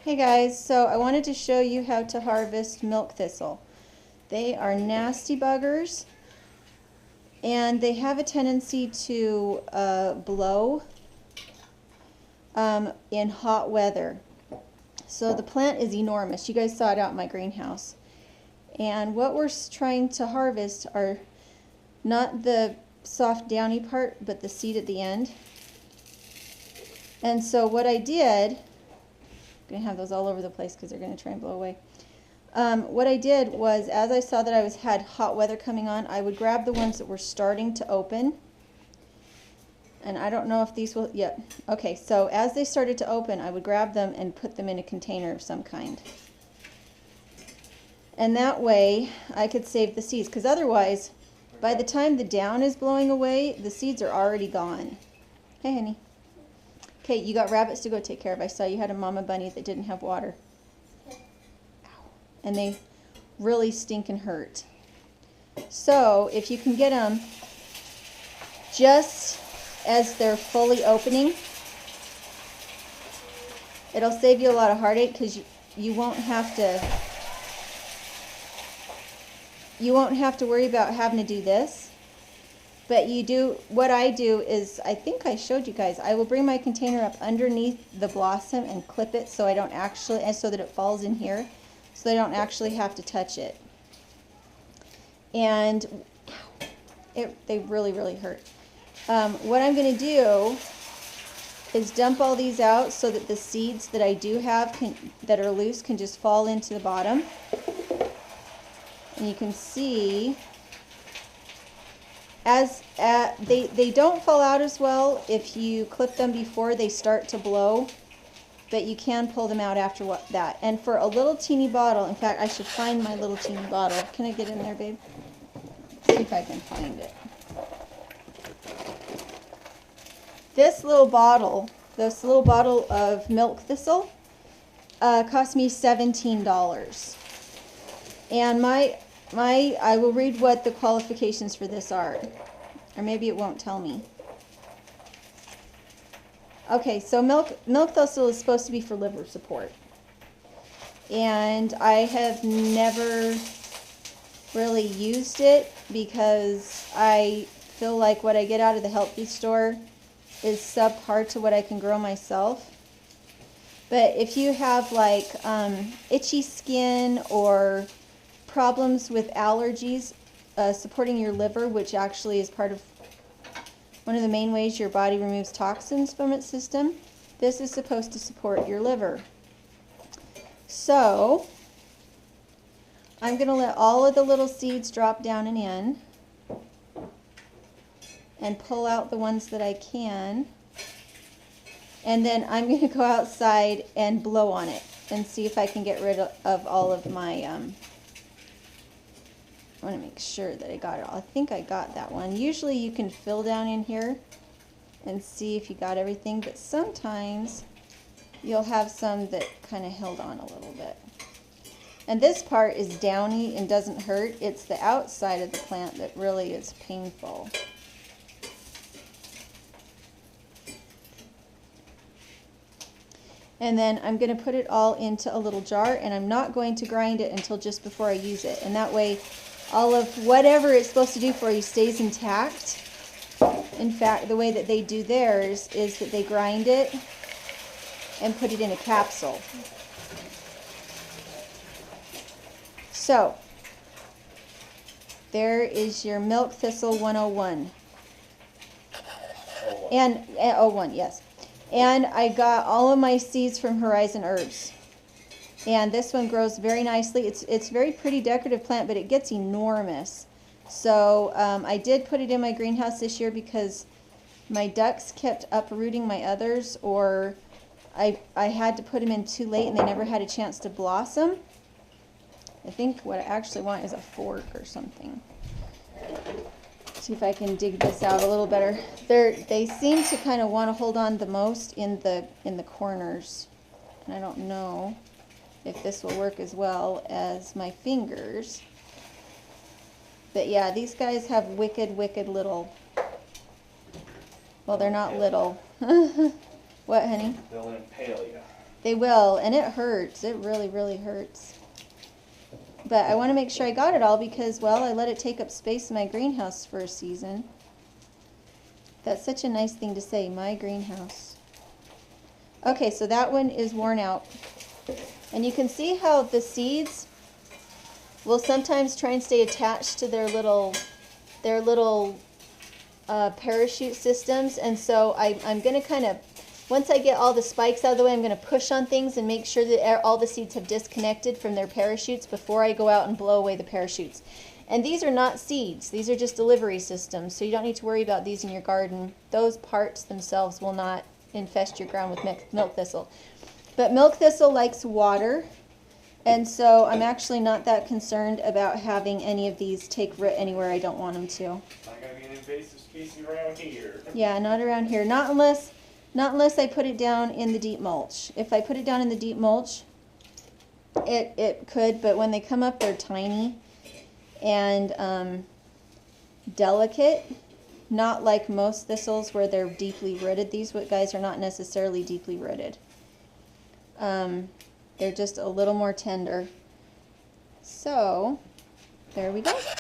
Hey guys, so I wanted to show you how to harvest milk thistle. They are nasty buggers and they have a tendency to blow in hot weather. So the plant is enormous. You guys saw it out in my greenhouse. And what we're trying to harvest are not the soft downy part, but the seed at the end. And so what I did, I'm going to have those all over the place because they're going to try and blow away. What I did was, as I saw that I had hot weather coming on, I would grab the ones that were starting to open. And I don't know if these will, yep. Okay, so as they started to open, I would grab them and put them in a container of some kind. And that way I could save the seeds, because otherwise, by the time the down is blowing away, the seeds are already gone. Hey, honey. Okay, you got rabbits to go take care of. I saw you had a mama bunny that didn't have water. Ow. And they really stink and hurt. So, if you can get them just as they're fully opening, it'll save you a lot of heartache, because you won't have to worry about having to do this. But you do, what I do is, I think I showed you guys, I will bring my container up underneath the blossom and clip it so I don't actually, and so that it falls in here, so I don't actually have to touch it. And they really, really hurt. What I'm going to do is dump all these out so that the seeds that I do have that are loose can just fall into the bottom. And you can see they don't fall out as well if you clip them before they start to blow, but you can pull them out after that. And for a little teeny bottle, in fact, I should find my little teeny bottle. Can I get in there, babe? See if I can find it. This little bottle of milk thistle cost me $17. And I will read what the qualifications for this are, or maybe it won't tell me. Okay, so milk thistle is supposed to be for liver support, and I have never really used it because I feel like what I get out of the health food store is subpar to what I can grow myself. But if you have like itchy skin or problems with allergies, supporting your liver, which actually is part of one of the main ways your body removes toxins from its system, this is supposed to support your liver. So I'm going to let all of the little seeds drop down and in and pull out the ones that I can, and then I'm going to go outside and blow on it and see if I can get rid of all of my I want to make sure that I got it all. I think I got that one. Usually you can fill down in here and see if you got everything, but sometimes you'll have some that kind of held on a little bit. And this part is downy and doesn't hurt. It's the outside of the plant that really is painful. And then I'm going to put it all into a little jar, and I'm not going to grind it until just before I use it. And that way all of whatever it's supposed to do for you stays intact. In fact, the way that they do theirs is that they grind it and put it in a capsule. So, there is your milk thistle 101. And 01, yes. And I got all of my seeds from Horizon Herbs. And this one grows very nicely. It's a very pretty decorative plant, but it gets enormous. So I did put it in my greenhouse this year because my ducks kept uprooting my others, or I had to put them in too late and they never had a chance to blossom. I think what I actually want is a fork or something. See if I can dig this out a little better. They seem to kind of want to hold on the most in the corners, and I don't know if this will work as well as my fingers. But yeah, these guys have wicked, wicked little, well, they're not little. What, honey? They'll impale you. They will, and it hurts. It really, really hurts. But I want to make sure I got it all because, well, I let it take up space in my greenhouse for a season. That's such a nice thing to say, my greenhouse. Okay, so that one is worn out. And you can see how the seeds will sometimes try and stay attached to their little parachute systems. And so I'm going to kind of, once I get all the spikes out of the way, I'm going to push on things and make sure that all the seeds have disconnected from their parachutes before I go out and blow away the parachutes. And these are not seeds. These are just delivery systems. So you don't need to worry about these in your garden. Those parts themselves will not infest your ground with milk thistle. But milk thistle likes water. And so I'm actually not that concerned about having any of these take root anywhere I don't want them to. Not going to be an invasive species around here. Yeah, not around here. Not unless I put it down in the deep mulch. If I put it down in the deep mulch, it could, but when they come up, they're tiny and delicate, not like most thistles where they're deeply rooted. These guys are not necessarily deeply rooted. They're just a little more tender. So, there we go.